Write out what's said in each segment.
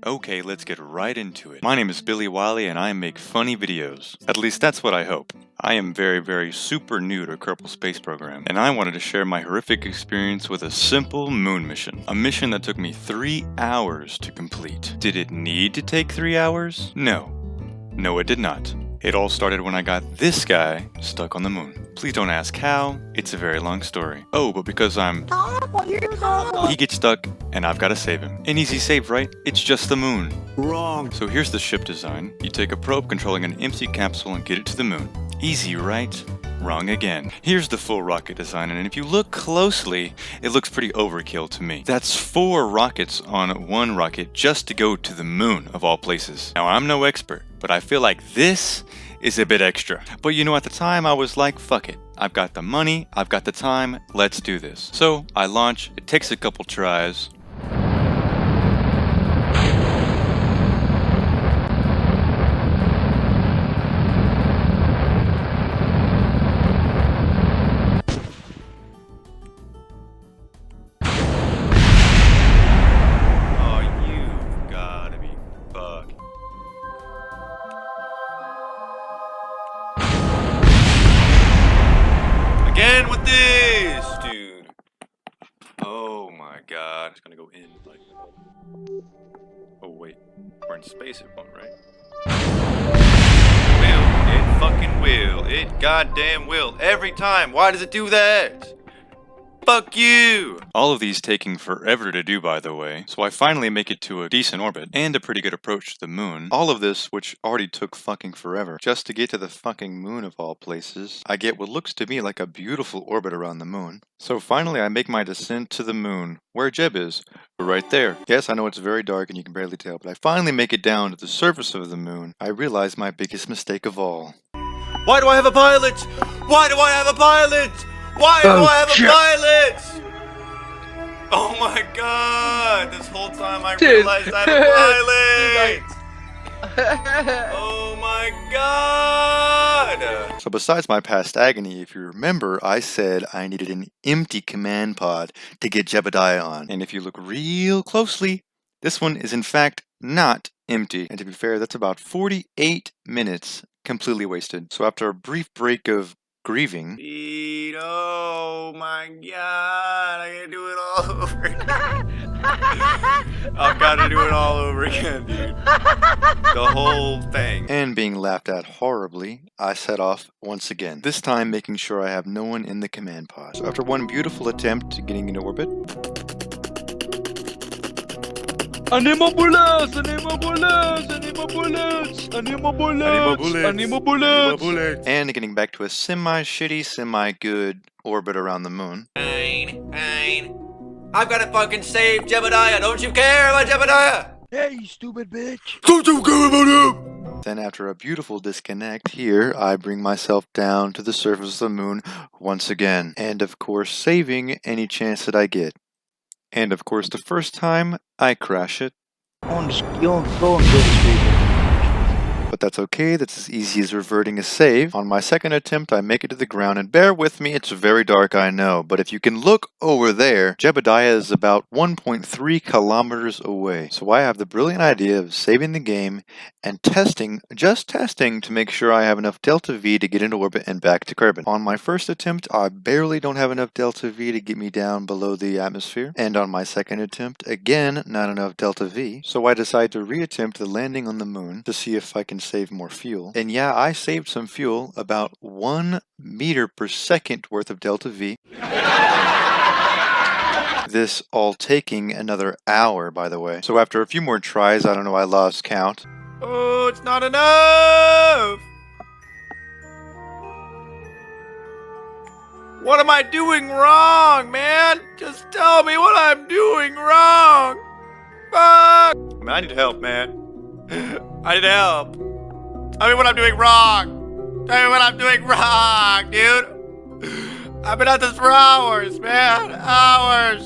Okay, let's get right into it. My name is Billy Wiley and I make funny videos. At least that's what I hope. I am very super new to Kerbal Space Program, and I wanted to share my horrific experience with a simple moon mission. A mission that took me 3 hours to complete. Did it need to take 3 hours? No. No, it did not. It all started when I got this guy stuck on the moon. Please don't ask how, it's a very long story. Oh, but because he gets stuck, and I've got to save him. An easy save, right? It's just the moon. Wrong. So here's the ship design. You take a probe controlling an empty capsule and get it to the moon. Easy, right? Wrong again. Here's the full rocket design, and if you look closely, it looks pretty overkill to me. That's 4 rockets on one rocket just to go to the moon, of all places. Now, I'm no expert, but I feel like this is a bit extra. But you know, at the time, I was like, fuck it. I've got the money, I've got the time, let's do this. So, I launch, it takes a couple tries. Again with this, dude. Oh my god. It's gonna go in like. Oh wait. We're in space, it won't, right? Will. It fucking will. It goddamn will. Every time. Why does it do that? Fuck you! All of these taking forever to do, by the way. So I finally make it to a decent orbit and a pretty good approach to the moon. All of this, which already took fucking forever, just to get to the fucking moon of all places. I get what looks to me like a beautiful orbit around the moon. So finally I make my descent to the moon, where Jeb is. Right there. Yes, I know it's very dark and you can barely tell, but I finally make it down to the surface of the moon. I realize my biggest mistake of all. Why do I have a pilot? Why do I have a pilot? Why do I have a pilot? Oh my god! This whole time I realized I have a pilot! Oh my god! So besides my past agony, if you remember, I said I needed an empty command pod to get Jebediah on. And if you look real closely, this one is in fact not empty. And to be fair, that's about 48 minutes completely wasted. So after a brief break of grieving. Oh my god, I gotta do it all over again. I've gotta do it all over again, dude. The whole thing. And being laughed at horribly, I set off once again. This time making sure I have no one in the command pod. So after one beautiful attempt at getting into orbit. Animo bullets! Animo bullets! Animo bullets! Animo bullets! Animo bullets! And getting back to a semi-shitty, semi-good orbit around the moon. Fine. I've got to fucking save Jebediah! Don't you care about Jebediah? Hey, you stupid bitch! Don't you care about him? Then after a beautiful disconnect here, I bring myself down to the surface of the moon once again. And of course, saving any chance that I get. And of course, the first time, I crash it. But that's okay, that's as easy as reverting a save. On my second attempt, I make it to the ground, and bear with me, it's very dark, I know. But if you can look over there, Jebediah is about 1.3 kilometers away. So I have the brilliant idea of saving the game and testing, just testing, to make sure I have enough Delta V to get into orbit and back to Kerbin. On my first attempt, I barely don't have enough Delta V to get me down below the atmosphere. And on my second attempt, again, not enough Delta V. So I decide to re-attempt the landing on the moon to see if I can save more fuel. And yeah, I saved some fuel, about 1 meter per second worth of Delta V. This all taking another hour, by the way. So after a few more tries, I don't know, I lost count. Oh, it's not enough! What am I doing wrong, man? Just tell me what I'm doing wrong! Fuck! Man, I need help, man. I need help. Tell me what I'm doing wrong. Tell me what I'm doing wrong, dude. I've been at this for hours, man. Hours.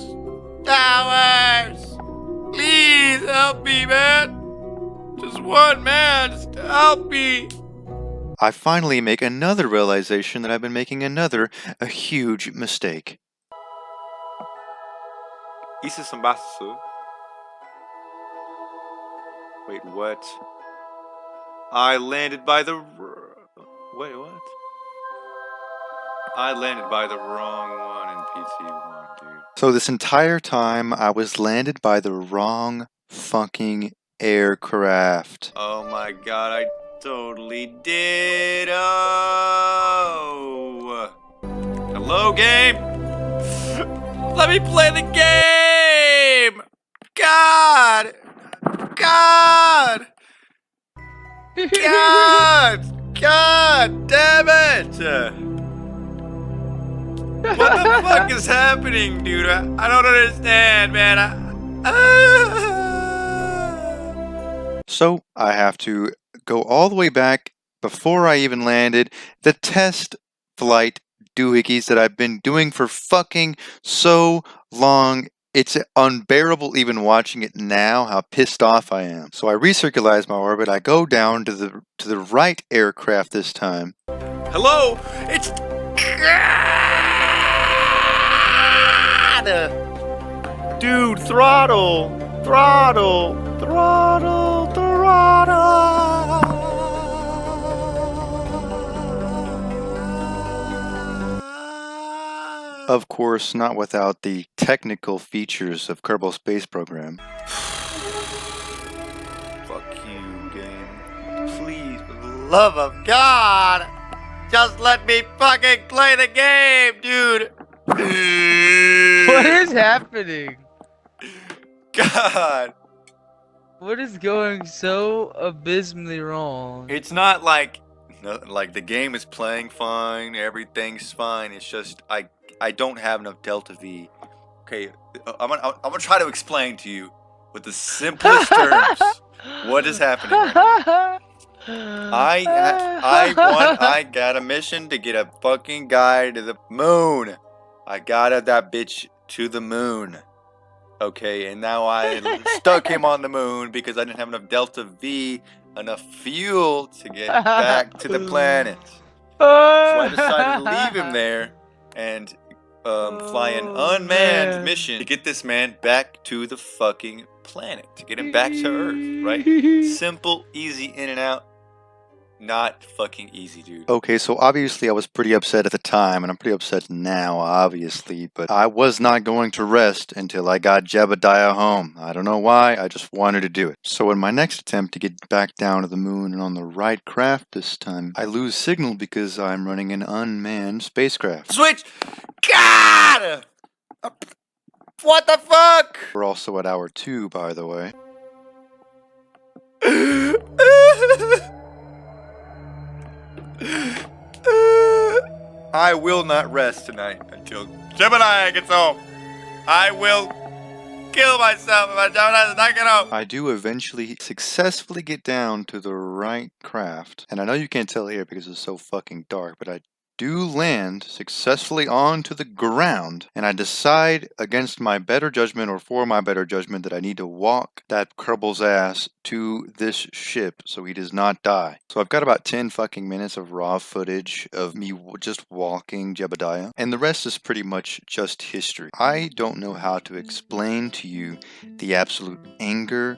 Please help me, man. Just one man. Just help me. I finally make another realization that I've been making a huge mistake. Isso é sambaço. Wait, what? I landed by the... Wait, what? I landed by the wrong one in PT1, dude. So this entire time, I was landed by the wrong fucking aircraft. Oh my god, I totally did. Oh. Hello, game? Let me play the game! God! God! God! God damn it! What the fuck is happening, dude? I don't understand, man. So, I have to go all the way back before I even landed. The test flight doohickeys that I've been doing for fucking so long. It's unbearable even watching it now, how pissed off I am. So I recircularize my orbit. I go down to the right aircraft this time. Hello? It's... Dude, throttle! Throttle! Throttle! Throttle! Of course, not without the technical features of Kerbal Space Program. Fuck you, game. Please, for the love of God, just let me fucking play the game, dude. What is happening? God. What is going so abysmally wrong? It's not like the game is playing fine, everything's fine. It's just I don't have enough Delta V. Okay, I'm gonna try to explain to you with the simplest terms what is happening right now. I got a mission to get a fucking guy to the moon. I got that bitch to the moon. Okay, and now I stuck him on the moon because I didn't have enough Delta V, enough fuel to get back to the planet. So I decided to leave him there and fly an unmanned mission to get this man back to the fucking planet, to get him back to Earth, right? Simple, easy in and out. Not fucking easy, dude. Okay, so obviously I was pretty upset at the time, and I'm pretty upset now, obviously, but I was not going to rest until I got Jebediah home. I don't know why, I just wanted to do it. So in my next attempt to get back down to the moon and on the right craft this time, I lose signal because I'm running an unmanned spacecraft. Switch! God! What the fuck? We're also at hour 2, by the way. I will not rest tonight until Jebediah gets home. I will kill myself if Jebediah does not get home. I do eventually successfully get down to the right craft. And I know you can't tell here because it's so fucking dark, but I do land successfully onto the ground, and I decide against my better judgment, or for my better judgment, that I need to walk that Kerbal's ass to this ship so he does not die. So I've got about 10 fucking minutes of raw footage of me just walking Jebediah, and the rest is pretty much just history. I don't know how to explain to you the absolute anger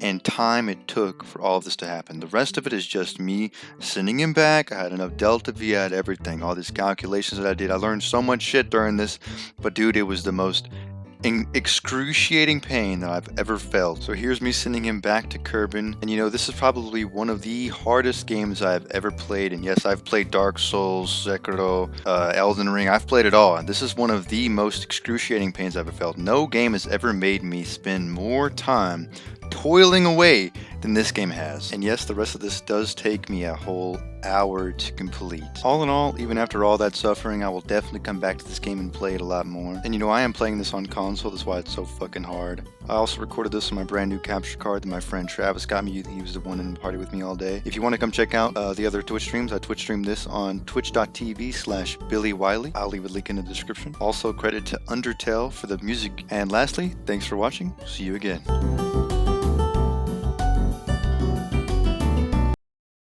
and time it took for all of this to happen. The rest of it is just me sending him back. I had enough Delta V, I had everything. All these calculations that I did. I learned so much shit during this, but dude, it was the most excruciating pain that I've ever felt. So here's me sending him back to Kerbin, and you know, this is probably one of the hardest games I've ever played. And yes, I've played Dark Souls, Sekiro, Elden Ring. I've played it all, and this is one of the most excruciating pains I've ever felt. No game has ever made me spend more time toiling away than this game has. And yes, the rest of this does take me a whole hour to complete. All in all, even after all that suffering, I will definitely come back to this game and play it a lot more. And you know, I am playing this on console, that's why it's so fucking hard. I also recorded this on my brand new capture card that my friend Travis got me. He was the one in the party with me all day. If you want to come check out the other Twitch streams, I Twitch stream this on twitch.tv/BillyWiley. I'll leave a link in the description. Also, credit to Undertale for the music. And lastly, thanks for watching. See you again.